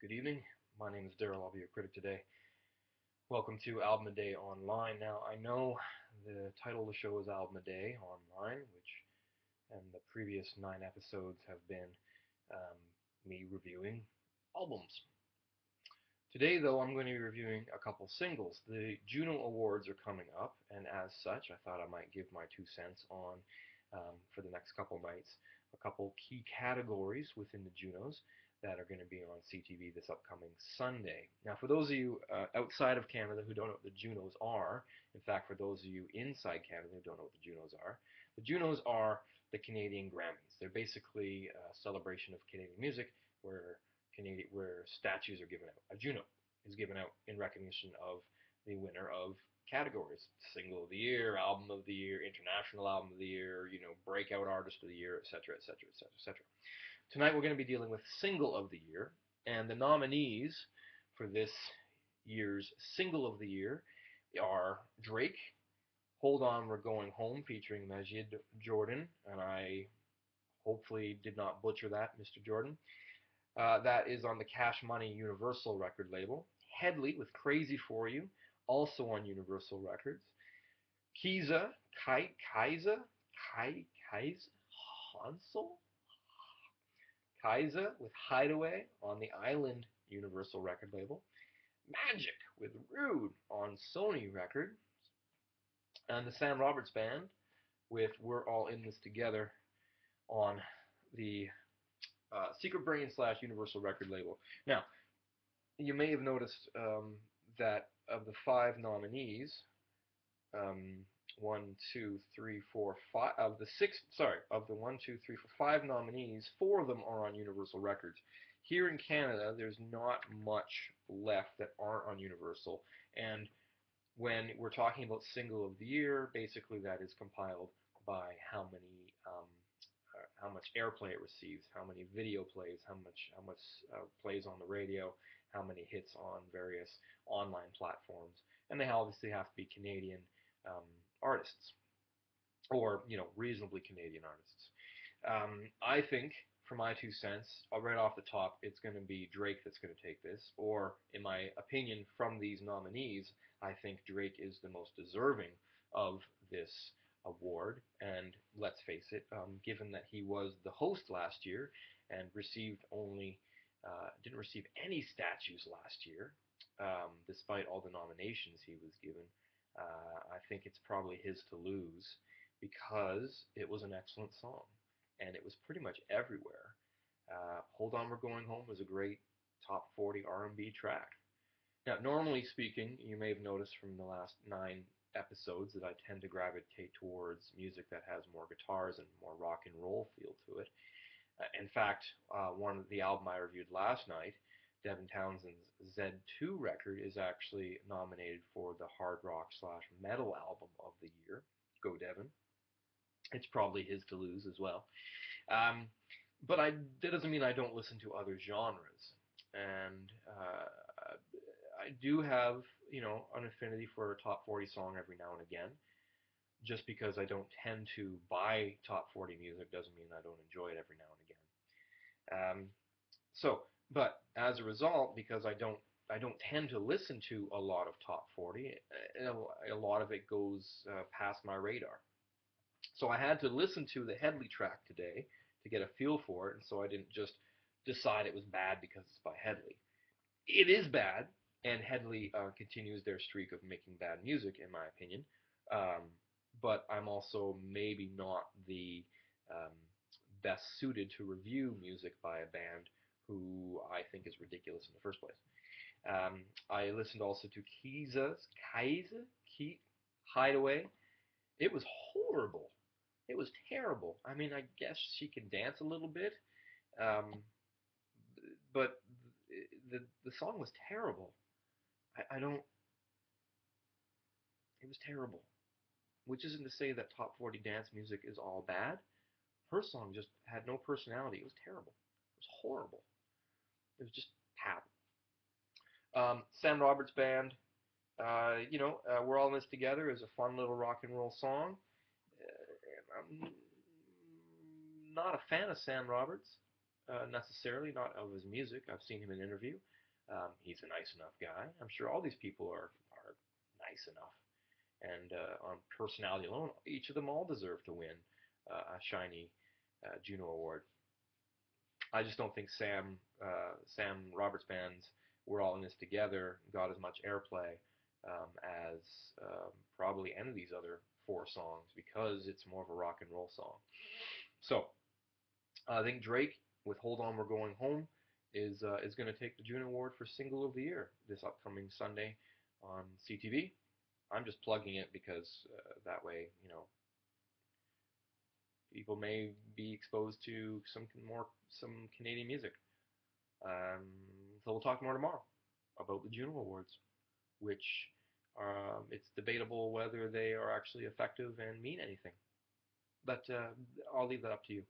Good evening. My name is Daryl. I'll be your critic today. Welcome to Album a Day Online. Now, I know the title of the show is Album a Day Online, and the previous 9 episodes have been um, me reviewing albums. Today, though, I'm going to be reviewing a couple singles. The Juno Awards are coming up, and as such, I thought I might give my 2 cents on, for the next couple nights, a couple key categories within the Junos that are going to be on CTV this upcoming Sunday. Now, for those of you outside of Canada who don't know what the Junos are, in fact, for those of you inside Canada who don't know what the Junos are, the Junos are the Canadian Grammys. They're basically a celebration of Canadian music where statues are given out. A Juno is given out in recognition of the winner of categories: Single of the Year, Album of the Year, International Album of the Year, Breakout Artist of the Year, etc., etc., etc., etc. Tonight we're going to be dealing with Single of the Year, and the nominees for this year's Single of the Year are Drake, Hold On We're Going Home, featuring Majid Jordan, and I hopefully did not butcher that, Mr. Jordan. That is on the Cash Money Universal record label. Headley with Crazy For You, also on Universal Records. Kiza, Kaiza, Hansel? Kaiza with Hideaway on the Island Universal record label. Magic with Rude on Sony Records. And the Sam Roberts Band with We're All In This Together on the Secret Brain / Universal record label. Now, you may have noticed that of the 5 nominees, 1, 2, 3, 4, 5 of the 6. Sorry, of the 1, 2, 3, 4, 5 nominees, 4 of them are on Universal Records. Here in Canada, there's not much left that aren't on Universal, and when we're talking about Single of the Year, basically that is compiled by how much airplay it receives, how many video plays, how much plays on the radio, how many hits on various online platforms, and they obviously have to be Canadian artists, or reasonably Canadian artists. I think, for my 2 cents, right off the top, it's going to be Drake that's going to take this, or in my opinion, from these nominees, I think Drake is the most deserving of this award. And let's face it, given that he was the host last year and didn't receive any statues last year, despite all the nominations he was given, I think it's probably his to lose, because it was an excellent song and it was pretty much everywhere. Hold On We're Going Home was a great top 40 R&B track. Now, normally speaking, you may have noticed from the last 9 episodes that I tend to gravitate towards music that has more guitars and more rock and roll feel to it. In fact, one of the album I reviewed last night, Devin Townsend's Z2 record, is actually nominated for the hard rock / metal album of the year. Go Devin. It's probably his to lose as well. But that doesn't mean I don't listen to other genres. And I do have, an affinity for a top 40 song every now and again. Just because I don't tend to buy top 40 music doesn't mean I don't enjoy it every now and again. But as a result, because I don't tend to listen to a lot of top 40, a lot of it goes past my radar. So I had to listen to the Headley track today to get a feel for it, and so I didn't just decide it was bad because it's by Headley. It is bad, and Headley continues their streak of making bad music, in my opinion. But I'm also maybe not the best suited to review music by a band who I think is ridiculous in the first place. I listened also to Hideaway. It was horrible. It was terrible. I mean, I guess she can dance a little bit, but the song was terrible. I don't. It was terrible. Which isn't to say that top 40 dance music is all bad. Her song just had no personality. It was terrible. It was horrible. It was just pap. Sam Roberts Band, We're All In This Together is a fun little rock and roll song. I'm not a fan of Sam Roberts. necessarily, not of his music. I've seen him in an interview. He's a nice enough guy. I'm sure all these people are nice enough. And on personality alone, each of them all deserve to win a shiny Juno Award. I just don't think Sam Roberts band's "We're All in This Together" got as much airplay as probably any of these other four songs because it's more of a rock and roll song. So I think Drake with "Hold On We're Going Home" is going to take the Juno Award for Single of the Year this upcoming Sunday on CTV. I'm just plugging it because that way, people may be exposed to some Canadian music. Um, so we'll talk more tomorrow about the Juno Awards, which it's debatable whether they are actually effective and mean anything. But I'll leave that up to you.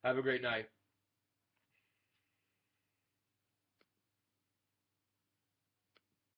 Have a great night.